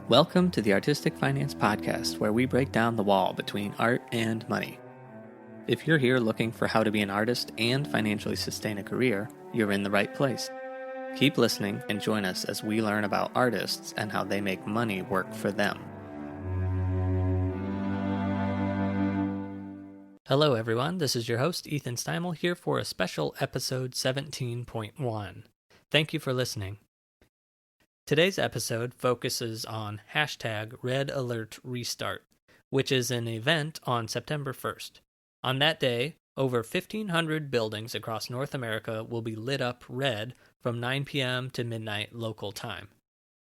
Welcome to the Artistic Finance Podcast, where we break down the wall between art and money. If you're here looking for how to be an artist and financially sustain a career, you're in the right place. Keep listening and join us as we learn about artists and how they make money work for them. Hello everyone, this is your host Ethan Steimel here for a special episode 17.1. Thank you for listening. Today's episode focuses on hashtag Red Alert Restart, which is an event on September 1st. On that day, over 1,500 buildings across North America will be lit up red from 9 p.m. to midnight local time.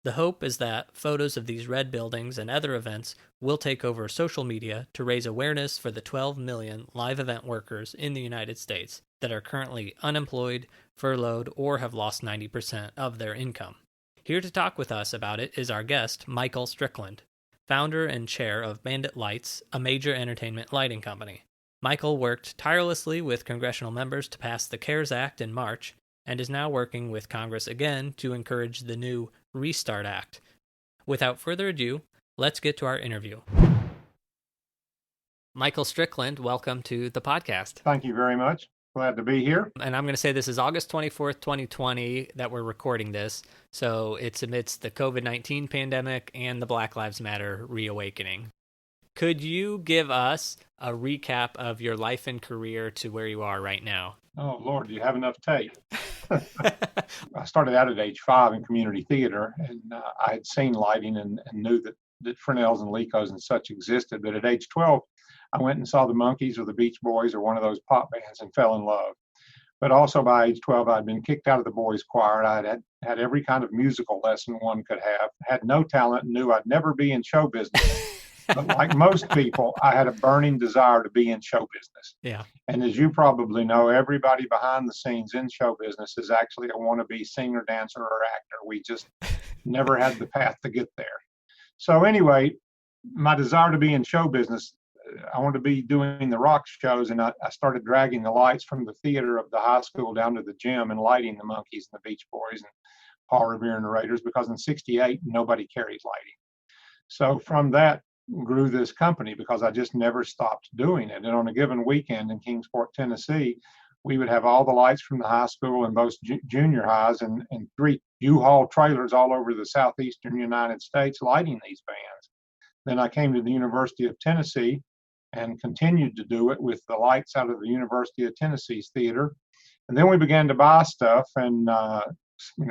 The hope is that photos of these red buildings and other events will take over social media to raise awareness for the 12 million live event workers in the United States that are currently unemployed, furloughed, or have lost 90% of their income. Here to talk with us about it is our guest, Michael Strickland, founder and chair of Bandit Lights, a major entertainment lighting company. Michael worked tirelessly with congressional members to pass the CARES Act in March and is now working with Congress again to encourage the new Restart Act. Without further ado, let's get to our interview. Michael Strickland, welcome to the podcast. Thank you very much. Glad to be here. And I'm going to say this is August 24th, 2020 that we're recording this. So it's amidst the COVID-19 pandemic and the Black Lives Matter reawakening. Could you give us a recap of your life and career to where you are right now? Oh, Lord, do you have enough tape? I started out at age 5 in community theater, and I had seen lighting and knew that Fresnels and Licos and such existed. But at age 12, I went and saw the Monkees or the Beach Boys or one of those pop bands and fell in love. But also by age 12, I'd been kicked out of the boys' choir. I'd had every kind of musical lesson one could have, had no talent, and knew I'd never be in show business. But like most people, I had a burning desire to be in show business. Yeah. And as you probably know, everybody behind the scenes in show business is actually a wannabe singer, dancer, or actor. We just never had the path to get there. So anyway, my desire to be in show business, I wanted to be doing the rock shows, and I started dragging the lights from the theater of the high school down to the gym and lighting the Monkees and the Beach Boys and Paul Revere and the Raiders, because in '68, nobody carried lighting. So from that grew this company because I just never stopped doing it. And on a given weekend in Kingsport, Tennessee, we would have all the lights from the high school and both junior highs and 3 U-Haul trailers all over the southeastern United States lighting these bands. Then I came to the University of Tennessee and continued to do it with the lights out of the University of Tennessee's theater. And then we began to buy stuff, and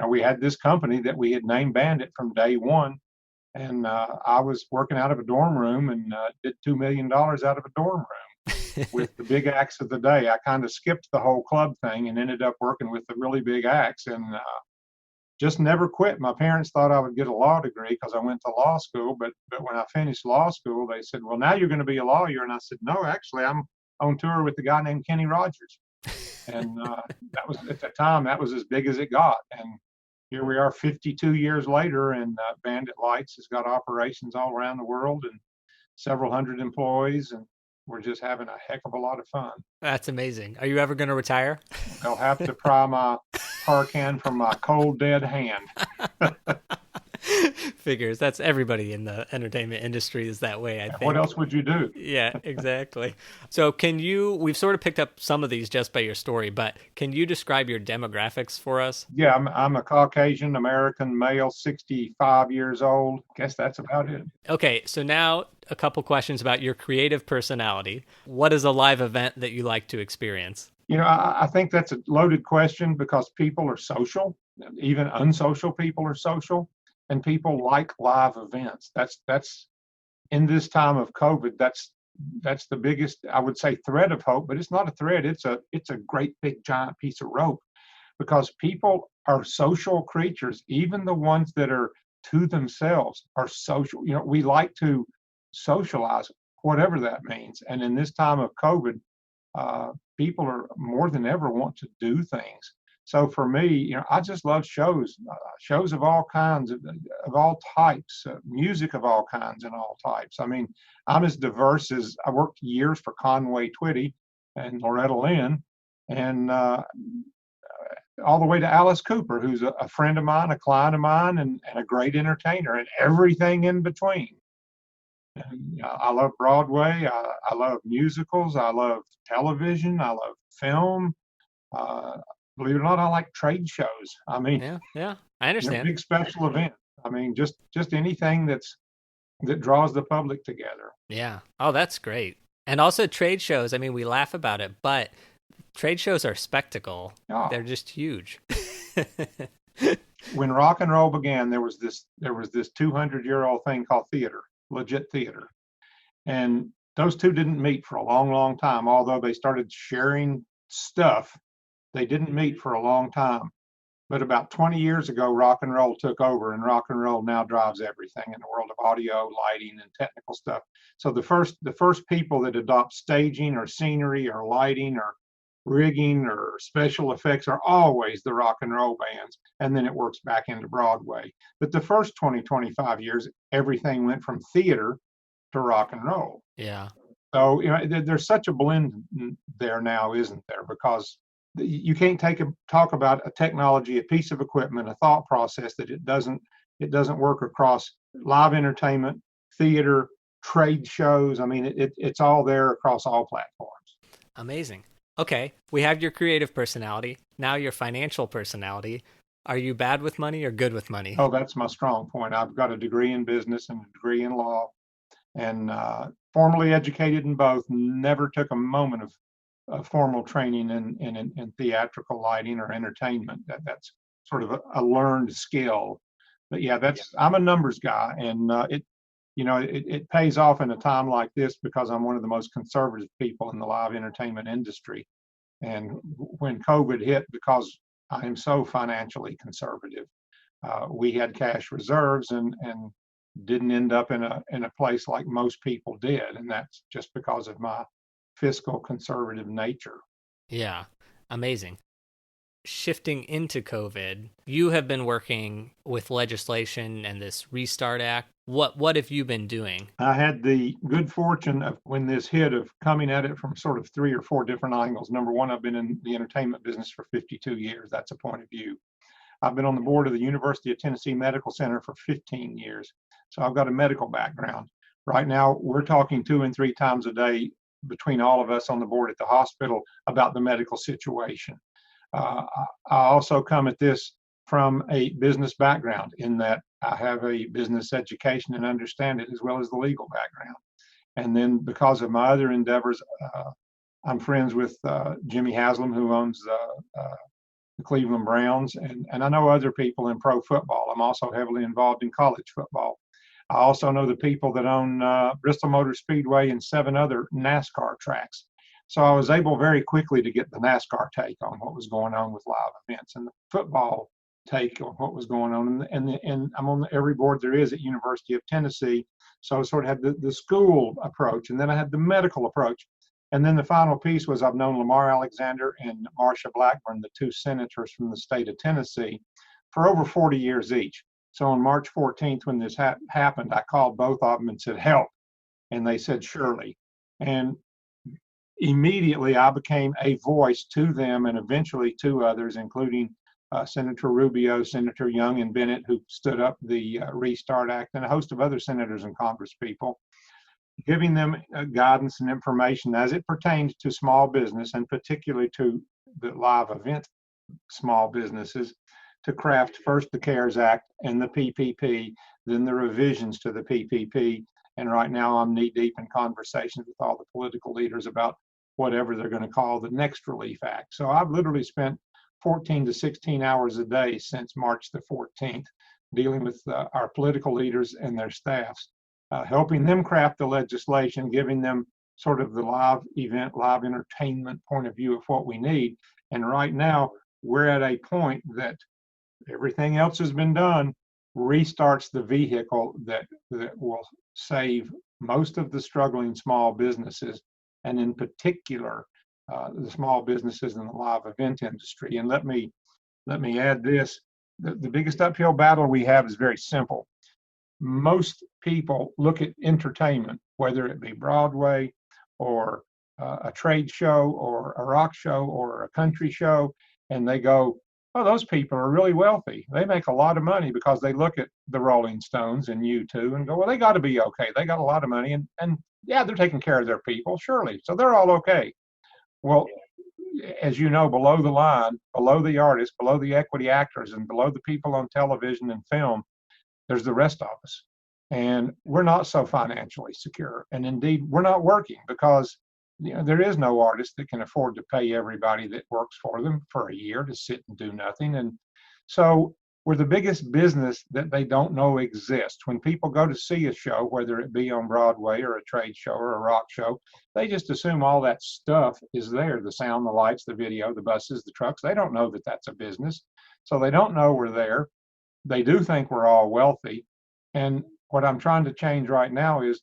we had this company that we had named Bandit from day one. And I was working out of a dorm room and did $2 million out of a dorm room with the big acts of the day. I kind of skipped the whole club thing and ended up working with the really big acts, and just never quit. My parents thought I would get a law degree because I went to law school, but when I finished law school, they said, well, now you're going to be a lawyer. And I said, no, actually, I'm on tour with a guy named Kenny Rogers. And that was, at the time, that was as big as it got. And here we are 52 years later, and Bandit Lights has got operations all around the world and several hundred employees, and we're just having a heck of a lot of fun. That's amazing. Are you ever going to retire? I'll have to pry my Hurricane from my cold, dead hand. Figures. That's everybody in the entertainment industry is that way, I think. What else would you do? Yeah, exactly. So we've sort of picked up some of these just by your story, but can you describe your demographics for us? Yeah, I'm a Caucasian American male, 65 years old. Guess that's about it. Okay, so now a couple questions about your creative personality. What is a live event that you like to experience? I think that's a loaded question because people are social. Even unsocial people are social. And people like live events. That's in this time of COVID, that's the biggest, I would say, thread of hope, but it's not a thread. It's a great big giant piece of rope, because people are social creatures. Even the ones that are to themselves are social. We like to socialize, whatever that means. And in this time of COVID, people are more than ever want to do things. So for me, I just love shows of all kinds, of all types, music of all kinds and all types. I mean, I'm as diverse as I worked years for Conway Twitty and Loretta Lynn, and all the way to Alice Cooper, who's a friend of mine, a client of mine, and a great entertainer, and everything in between. And, I love Broadway. I love musicals. I love television. I love film. Uh, Believe it or not, I like trade shows. I mean, Yeah, I understand. big special events. I mean, just anything that draws the public together. Yeah. Oh, that's great. And also trade shows. I mean, we laugh about it, but trade shows are spectacle. Oh. They're just huge. When rock and roll began, there was this 200-year-old thing called theater, legit theater. And those two didn't meet for a long, long time. Although they started sharing stuff, they didn't meet for a long time. But about 20 years ago, rock and roll took over, and rock and roll now drives everything in the world of audio, lighting, and technical stuff. So the first people that adopt staging or scenery or lighting or rigging or special effects are always the rock and roll bands, and then it works back into Broadway. But the first 20, 25 years, everything went from theater to rock and roll. Yeah. So, there's such a blend there now, isn't there? Because you can't talk about a technology, a piece of equipment, a thought process that it doesn't work across live entertainment, theater, trade shows. I mean, it's all there across all platforms. Amazing. Okay, we have your creative personality, now your financial personality. Are you bad with money or good with money? Oh, that's my strong point. I've got a degree in business and a degree in law, and formally educated in both. Never took a moment of formal training in theatrical lighting or entertainment. That's sort of a learned skill. But yeah, I'm a numbers guy, and it pays off in a time like this because I'm one of the most conservative people in the live entertainment industry. And when COVID hit, because I am so financially conservative, we had cash reserves and didn't end up in a place like most people did, and that's just because of my fiscal conservative nature. Yeah, amazing. Shifting into COVID, you have been working with legislation and this Restart Act. What have you been doing? I had the good fortune of, when this hit, of coming at it from sort of 3 or 4 different angles. Number one, I've been in the entertainment business for 52 years. That's a point of view. I've been on the board of the University of Tennessee Medical Center for 15 years. So I've got a medical background. Right now, we're talking 2 and 3 times a day between all of us on the board at the hospital about the medical situation. I also come at this from a business background, in that I have a business education and understand it, as well as the legal background. And then because of my other endeavors, I'm friends with Jimmy Haslam, who owns the Cleveland Browns, and I know other people in pro football. I'm also heavily involved in college football. I also know the people that own Bristol Motor Speedway and 7 other NASCAR tracks. So I was able very quickly to get the NASCAR take on what was going on with live events, and the football take on what was going on. And I'm on every board there is at University of Tennessee. So I sort of had the school approach, and then I had the medical approach. And then the final piece was, I've known Lamar Alexander and Marsha Blackburn, the 2 senators from the state of Tennessee, for over 40 years each. So on March 14th, when this happened, I called both of them and said, help. And they said, surely. And immediately I became a voice to them, and eventually to others, including Senator Rubio, Senator Young, and Bennett, who stood up the Restart Act, and a host of other senators and congresspeople, giving them guidance and information as it pertains to small business, and particularly to the live event small businesses, to craft first the CARES Act and the PPP, then the revisions to the PPP. And right now I'm knee deep in conversations with all the political leaders about whatever they're going to call the next Relief Act. So I've literally spent 14 to 16 hours a day since March the 14th dealing with our political leaders and their staffs, helping them craft the legislation, giving them sort of the live event, live entertainment point of view of what we need. And right now, we're at a point that everything else has been done, restarts the vehicle that will save most of the struggling small businesses, and in particular, the small businesses in the live event industry. And let me add this: the biggest uphill battle we have is very simple. Most people look at entertainment, whether it be Broadway or a trade show or a rock show or a country show, and they go, Oh, those people are really wealthy. They make a lot of money because they look at the Rolling Stones and U2 and go, well, they got to be okay. They got a lot of money and yeah, they're taking care of their people, surely. So they're all okay. Well, as you know, below the line, below the artists, below the equity actors, and below the people on television and film, there's the rest of us. And we're not so financially secure. And indeed, we're not working because there is no artist that can afford to pay everybody that works for them for a year to sit and do nothing. And so we're the biggest business that they don't know exists. When people go to see a show, whether it be on Broadway or a trade show or a rock show, they just assume all that stuff is there, the sound, the lights, the video, the buses, the trucks. They don't know that that's a business. So they don't know we're there. They do think we're all wealthy. And what I'm trying to change right now is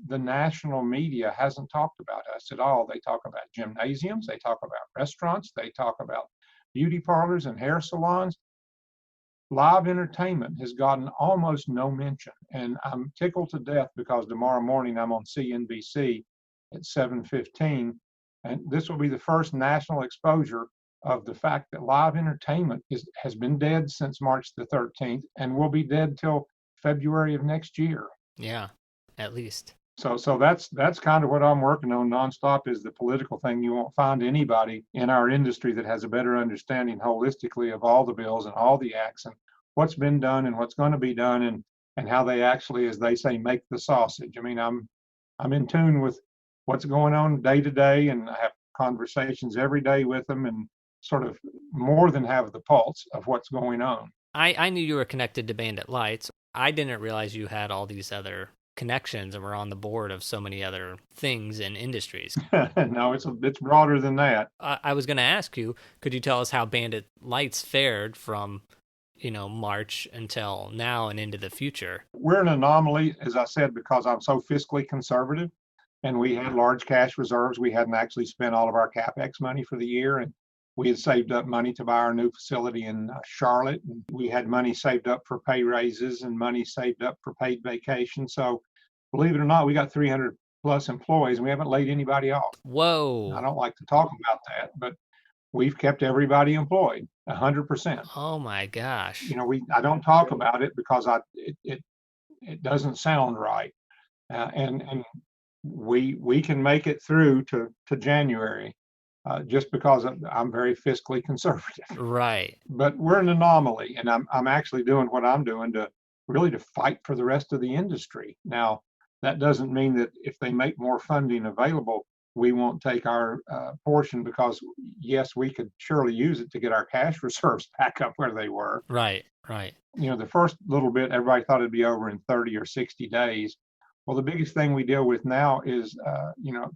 the national media hasn't talked about us at all. They talk about gymnasiums, they talk about restaurants, they talk about beauty parlors and hair salons. Live entertainment has gotten almost no mention. And I'm tickled to death because tomorrow morning I'm on CNBC at 7:15. And this will be the first national exposure of the fact that live entertainment has been dead since March the 13th and will be dead till February of next year. Yeah, at least. So that's kind of what I'm working on nonstop is the political thing. You won't find anybody in our industry that has a better understanding holistically of all the bills and all the acts and what's been done and what's going to be done and how they actually, as they say, make the sausage. I mean, I'm in tune with what's going on day to day, and I have conversations every day with them and sort of more than have the pulse of what's going on. I knew you were connected to Bandit Lights. I didn't realize you had all these other connections and were on the board of so many other things and industries. No, it's broader than that. I was going to ask you, could you tell us how Bandit Lights fared from, March until now and into the future? We're an anomaly, as I said, because I'm so fiscally conservative and we had large cash reserves. We hadn't actually spent all of our CapEx money for the year. And we had saved up money to buy our new facility in Charlotte. And we had money saved up for pay raises and money saved up for paid vacation. So believe it or not, we got 300 plus employees and we haven't laid anybody off. Whoa. I don't like to talk about that, but we've kept everybody employed 100%. Oh my gosh. I don't talk about it because it doesn't sound right. And we can make it through to January. Just because I'm very fiscally conservative. Right. But we're an anomaly, and I'm actually doing what I'm doing to fight for the rest of the industry. Now, that doesn't mean that if they make more funding available, we won't take our portion because, yes, we could surely use it to get our cash reserves back up where they were. Right, right. The first little bit, everybody thought it'd be over in 30 or 60 days. Well, the biggest thing we deal with now is,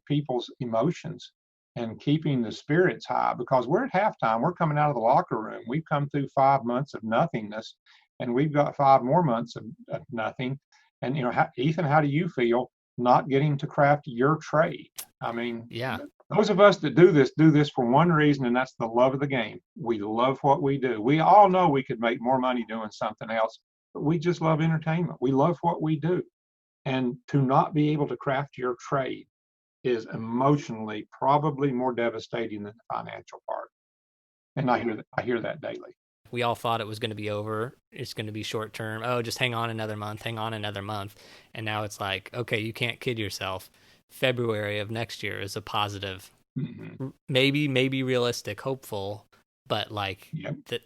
people's emotions and keeping the spirits high because we're at halftime. We're coming out of the locker room. We've come through 5 months of nothingness and we've got 5 more months of nothing. And, Ethan, how do you feel not getting to craft your trade? I mean, yeah, those of us that do this for one reason, and that's the love of the game. We love what we do. We all know we could make more money doing something else, but we just love entertainment. We love what we do. And to not be able to craft your trade is emotionally probably more devastating than the financial part. And I hear that daily. We all thought it was going to be over. It's going to be short term. Oh, just hang on another month, hang on another month. And now it's like, okay, you can't kid yourself. February of next year is a positive, maybe realistic, hopeful, but that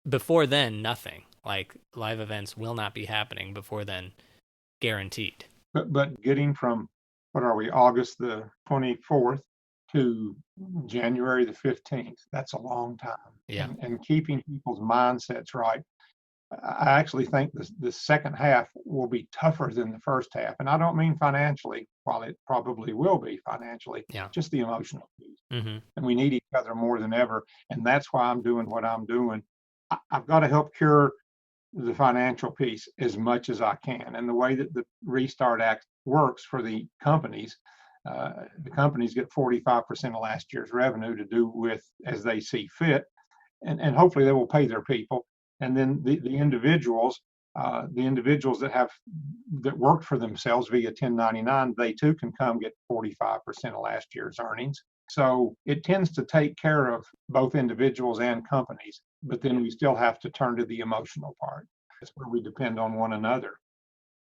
before then, nothing. Like live events will not be happening before then, guaranteed. But getting from, what are we, August the 24th to January the 15th, that's a long time. Yeah. And keeping people's mindsets right. I actually think the second half will be tougher than the first half. And I don't mean financially, while it probably will be financially, just the emotional piece. Mm-hmm. And we need each other more than ever. And that's why I'm doing what I'm doing. I've got to help cure the financial piece as much as I can. And the way that the Restart Act works for the companies get 45% of last year's revenue to do with as they see fit. And hopefully they will pay their people. And then the individuals that worked for themselves via 1099, they too can come get 45% of last year's earnings. So it tends to take care of both individuals and companies. but then we still have to turn to the emotional part. That's where we depend on one another.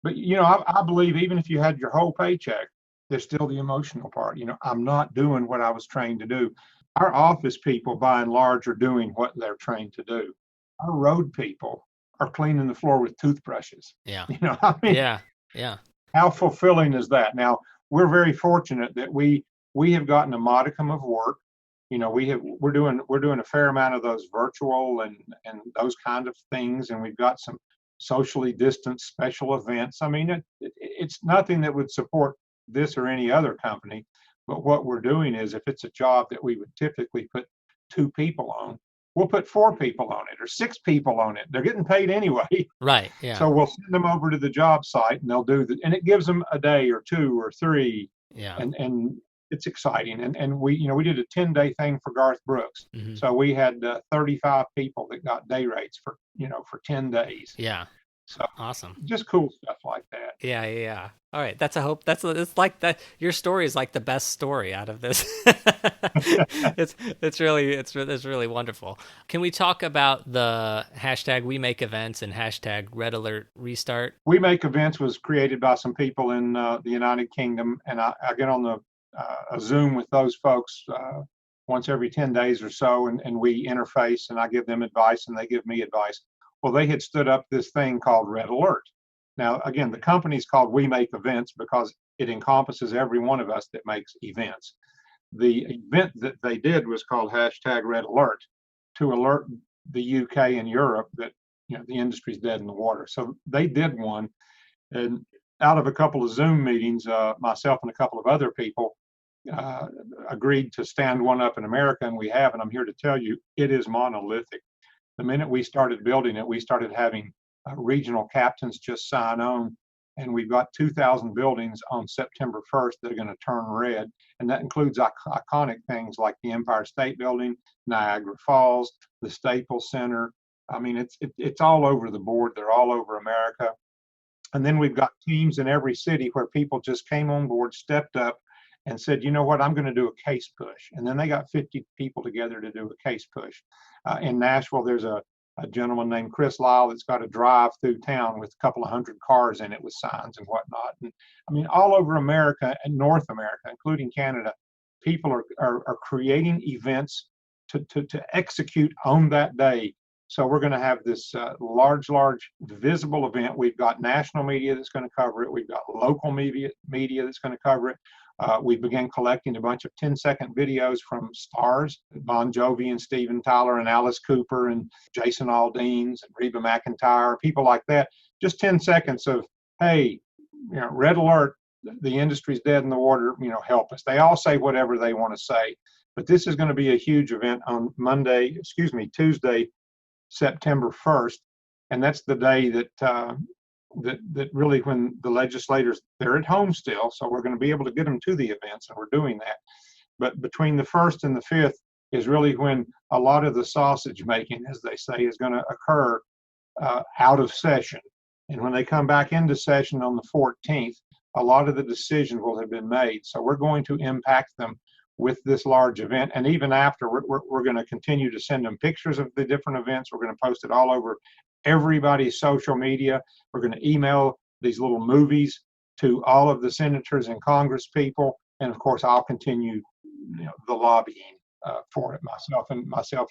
But, I believe even if you had your whole paycheck, there's still the emotional part. I'm not doing what I was trained to do. Our office people, by and large, are doing what they're trained to do. Our road people are cleaning the floor with toothbrushes. Yeah. I mean, Yeah. how fulfilling is that? Now, we're very fortunate that we have gotten a modicum of work. We're doing a fair amount of those virtual and those kind of things, and we've got some socially distanced special events. I mean, it's nothing that would support this or any other company, but what we're doing is, if it's a job that we would typically put 2 people on, we'll put 4 people on it or 6 people on it. They're getting paid anyway. Right. Yeah. So we'll send them over to the job site, and they'll do and it gives them a day or 2 or 3. Yeah. And it's exciting. And we did a 10-day thing for Garth Brooks. Mm-hmm. So we had 35 people that got day rates for 10 days. Yeah. So awesome. Just cool stuff like that. Yeah. All right. That's a hope. It's like that. Your story is like the best story out of this. it's really wonderful. Can we talk about the hashtag We Make Events and hashtag Red Alert Restart? We Make Events was created by some people in the United Kingdom, and I get on a Zoom with those folks once every 10 days or so, and we interface, and I give them advice and they give me advice. Well, they had stood up this thing called Red Alert. Now, again, the company's called We Make Events because it encompasses every one of us that makes events. The event that they did was called hashtag Red Alert, to alert the UK and Europe that the industry's dead in the water. So they did one, and out of a couple of Zoom meetings, myself and a couple of other people agreed to stand one up in America, and we have, and I'm here to tell you, it is monolithic. The minute we started building it, we started having regional captains just sign on, and we've got 2,000 buildings on September 1st that are going to turn red, and that includes iconic things like the Empire State Building, Niagara Falls, the Staples Center. I mean, it's all over the board. They're all over America. And then we've got teams in every city where people just came on board, stepped up, and said, you know what, I'm going to do a case push. And then they got 50 people together to do a case push. In Nashville, there's a gentleman named Chris Lyle that's got a drive through town with a couple of hundred cars in it with signs and whatnot. And I mean, all over America and North America, including Canada, people are creating events to execute on that day. So we're going to have this large visible event. We've got national media that's going to cover it. We've got local media that's going to cover it. We began collecting a bunch of 10-second videos from stars, Bon Jovi and Steven Tyler and Alice Cooper and Jason Aldean and Reba McEntire, people like that. Just 10 seconds of, hey, Red Alert, the industry's dead in the water, help us. They all say whatever they want to say. But this is going to be a huge event on Tuesday, September 1st. And that's the day that really, when the legislators, they're at home still, so we're going to be able to get them to the events, and we're doing that. But between the 1st and the 5th is really when a lot of the sausage making, as they say, is going to occur out of session. And when they come back into session on the 14th, a lot of the decisions will have been made. So we're going to impact them with this large event. And even after, we're going to continue to send them pictures of the different events. We're going to post it all over everybody's social media. We're going to email these little movies to all of the senators and Congress people. And of course, I'll continue the lobbying for it myself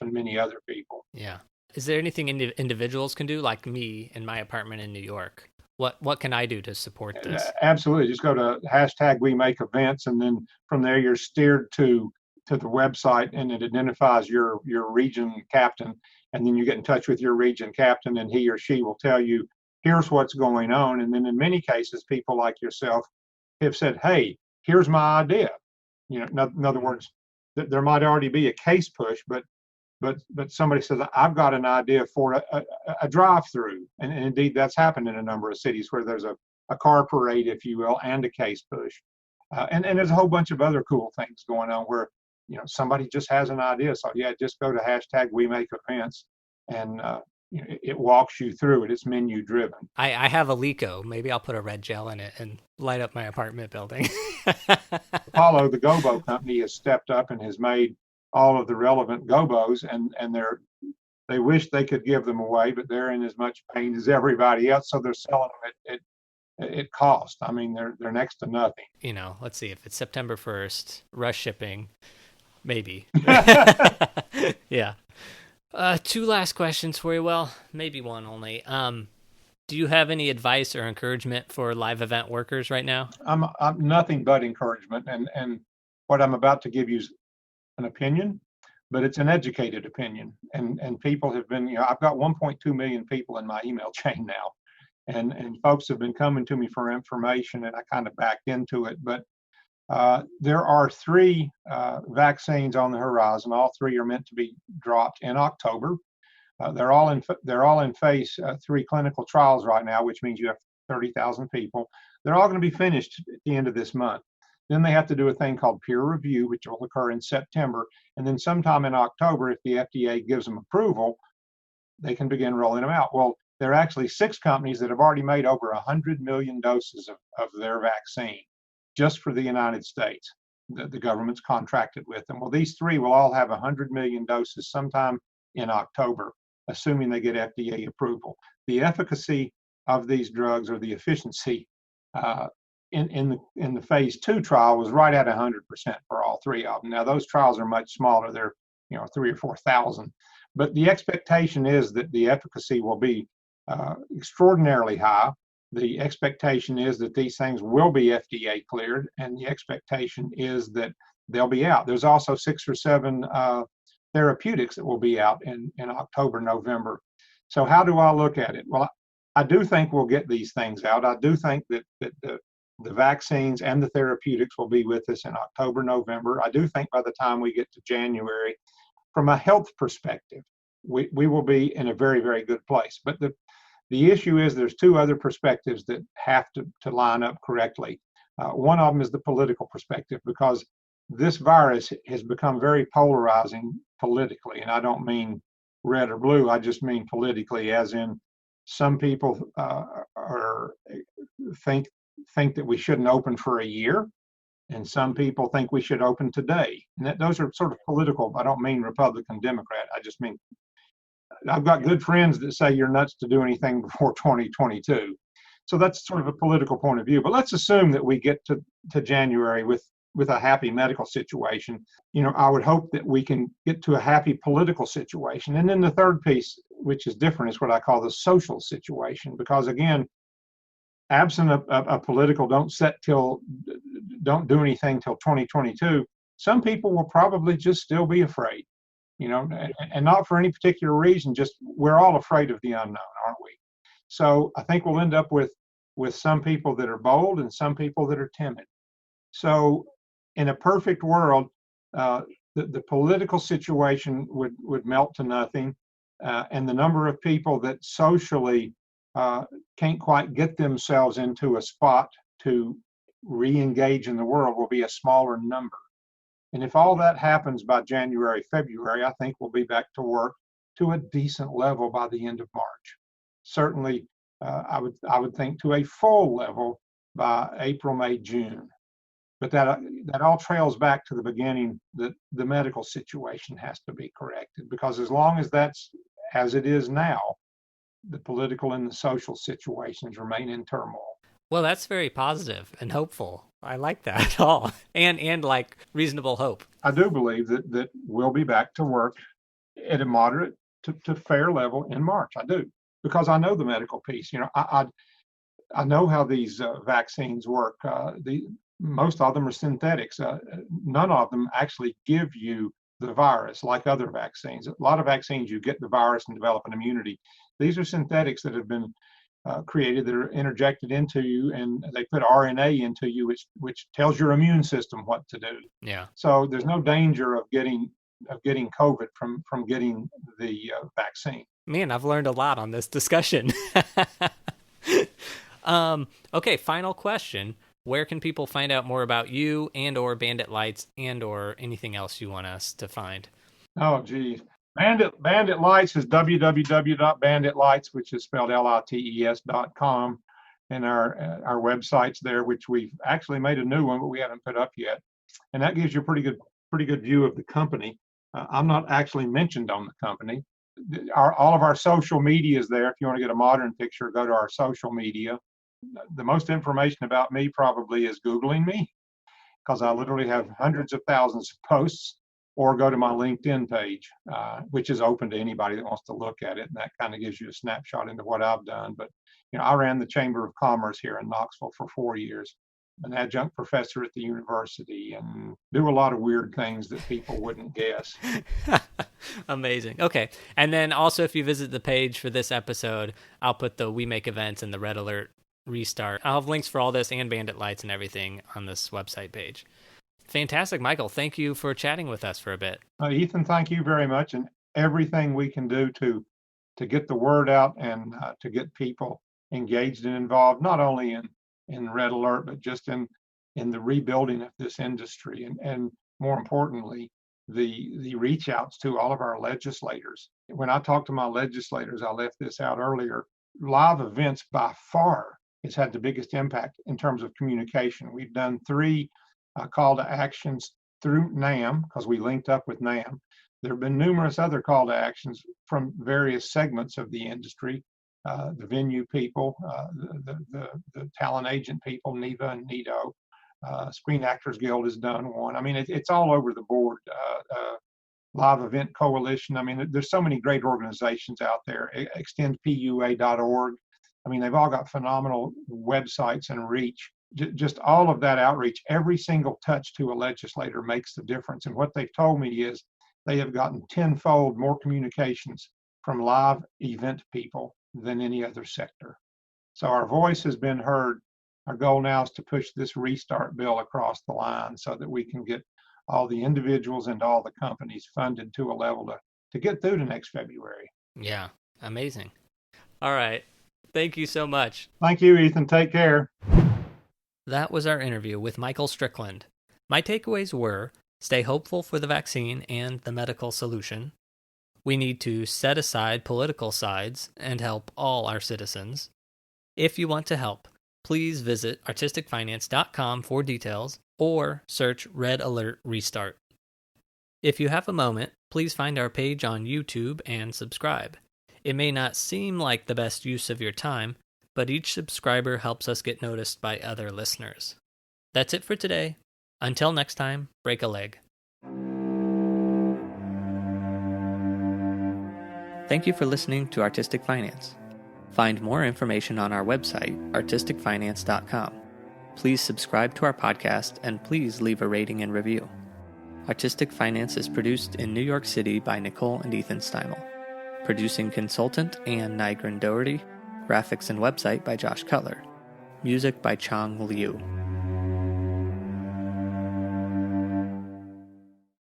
and many other people. Yeah. Is there anything individuals can do, like me in my apartment in New York? What can I do to support this? Absolutely. Just go to hashtag We Make Events, and then from there you're steered to the website, and it identifies your region captain, and then you get in touch with your region captain, and he or she will tell you, here's what's going on. And then in many cases, people like yourself have said, hey, here's my idea. In other words, there might already be a case push, but somebody says, I've got an idea for a drive-through. And indeed, that's happened in a number of cities where there's a car parade, if you will, and a case push. And there's a whole bunch of other cool things going on where, somebody just has an idea. So yeah, just go to hashtag We Make Events, and it walks you through it. It's menu driven. I have a Lico. Maybe I'll put a red gel in it and light up my apartment building. Apollo, the Gobo company, has stepped up and has made all of the relevant gobos, and they're They wish they could give them away, but they're in as much pain as everybody else, so they're selling them at cost. I mean, they're next to nothing. Let's see, if it's September 1st, rush shipping, maybe. Yeah. Two last questions for you. Well, maybe one only. Do you have any advice or encouragement for live event workers right now? I'm nothing but encouragement, and what I'm about to give you is an opinion, but it's an educated opinion. And people have been, I've got 1.2 million people in my email chain now, and folks have been coming to me for information, and I kind of backed into it. But there are 3 vaccines on the horizon. All 3 are meant to be dropped in October. They're all in phase 3 clinical trials right now, which means you have 30,000 people. They're all going to be finished at the end of this month. Then they have to do a thing called peer review, which will occur in September. And then sometime in October, if the FDA gives them approval, they can begin rolling them out. Well, there are actually 6 companies that have already made over 100 million doses of their vaccine just for the United States. The government's contracted with them. Well, these 3 will all have 100 million doses sometime in October, assuming they get FDA approval. The efficacy of these drugs, or the efficiency in the phase 2 trial, was right at 100% for all 3 of them. Now those trials are much smaller; they're 3,000 or 4,000, but the expectation is that the efficacy will be extraordinarily high. The expectation is that these things will be FDA cleared, and the expectation is that they'll be out. There's also 6 or 7 therapeutics that will be out in October, November. So how do I look at it? Well, I do think we'll get these things out. I do think that the vaccines and the therapeutics will be with us in October, November. I do think by the time we get to January, from a health perspective, we will be in a very, very good place. But the issue is there's 2 other perspectives that have to line up correctly. One of them is the political perspective, because this virus has become very polarizing politically, and I don't mean red or blue. I just mean politically, as in some people think that we shouldn't open for a year, and some people think we should open today. And those are sort of political. I don't mean Republican, Democrat. I just mean I've got good friends that say you're nuts to do anything before 2022. So that's sort of a political point of view. But let's assume that we get to January with a happy medical situation. I would hope that we can get to a happy political situation. And then the third piece, which is different, is what I call the social situation. Because again, absent a political don't do anything till 2022, some people will probably just still be afraid, and not for any particular reason, just we're all afraid of the unknown, aren't we? So I think we'll end up with some people that are bold and some people that are timid. So in a perfect world, the political situation would melt to nothing, and the number of people that socially can't quite get themselves into a spot to re-engage in the world will be a smaller number. And if all that happens by January, February, I think we'll be back to work to a decent level by the end of March. Certainly, I would think to a full level by April, May, June. But that all trails back to the beginning, that the medical situation has to be corrected, because as long as that's as it is now, the political and the social situations remain in turmoil. Well, that's very positive and hopeful. I like that at all. And like reasonable hope. I do believe that we'll be back to work at a moderate to fair level in March. I do, because I know the medical piece. I know how these vaccines work. Most of them are synthetics. None of them actually give you the virus like other vaccines. A lot of vaccines, you get the virus and develop an immunity. These are synthetics that have been created, that are interjected into you, and they put RNA into you, which tells your immune system what to do. Yeah. So there's no danger of getting COVID from getting the vaccine. Man, I've learned a lot on this discussion. Okay, final question. Where can people find out more about you and or Bandit Lights and or anything else you want us to find? Oh, geez. Bandit Lights is www.banditlights, which is spelled lites.com. And our website's there, which we've actually made a new one, but we haven't put up yet. And that gives you a pretty good view of the company. I'm not actually mentioned on the company. all of our social media is there. If you want to get a modern picture, go to our social media. The most information about me probably is Googling me, because I literally have hundreds of thousands of posts, or go to my LinkedIn page, which is open to anybody that wants to look at it. And that kind of gives you a snapshot into what I've done. But, I ran the Chamber of Commerce here in Knoxville for 4 years, an adjunct professor at the university, and do a lot of weird things that people wouldn't guess. Amazing. Okay. And then also, if you visit the page for this episode, I'll put the We Make events and the Red Alert Restart. I'll have links for all this and Bandit Lights and everything on this website page. Fantastic, Michael. Thank you for chatting with us for a bit. Ethan, thank you very much. And everything we can do to get the word out and to get people engaged and involved, not only in Red Alert, but just in the rebuilding of this industry. And more importantly, the reach outs to all of our legislators. When I talk to my legislators, I left this out earlier, live events by far has had the biggest impact in terms of communication. We've done 3 call to actions through NAM, because we linked up with NAM. There have been numerous other call to actions from various segments of the industry, the venue people, the talent agent people, NEVA and NIDO. Screen Actors Guild has done one. I mean, it's all over the board. Live Event Coalition. I mean, there's so many great organizations out there. Extendpua.org. I mean, they've all got phenomenal websites and reach. Just all of that outreach, every single touch to a legislator makes the difference. And what they've told me is they have gotten 10-fold more communications from live event people than any other sector. So our voice has been heard. Our goal now is to push this restart bill across the line so that we can get all the individuals and all the companies funded to a level to get through to next February. Yeah, amazing. All right. Thank you so much. Thank you, Ethan. Take care. That was our interview with Michael Strickland. My takeaways were: stay hopeful for the vaccine and the medical solution. We need to set aside political sides and help all our citizens. If you want to help, please visit artisticfinance.com for details or search Red Alert Restart. If you have a moment, please find our page on YouTube and subscribe. It may not seem like the best use of your time, but each subscriber helps us get noticed by other listeners. That's it for today. Until next time, break a leg. Thank you for listening to Artistic Finance. Find more information on our website, artisticfinance.com. Please subscribe to our podcast and please leave a rating and review. Artistic Finance is produced in New York City by Nicole and Ethan Steimel. Producing consultant Ann Nygren Doherty. Graphics and website by Josh Cutler. Music by Chong Liu.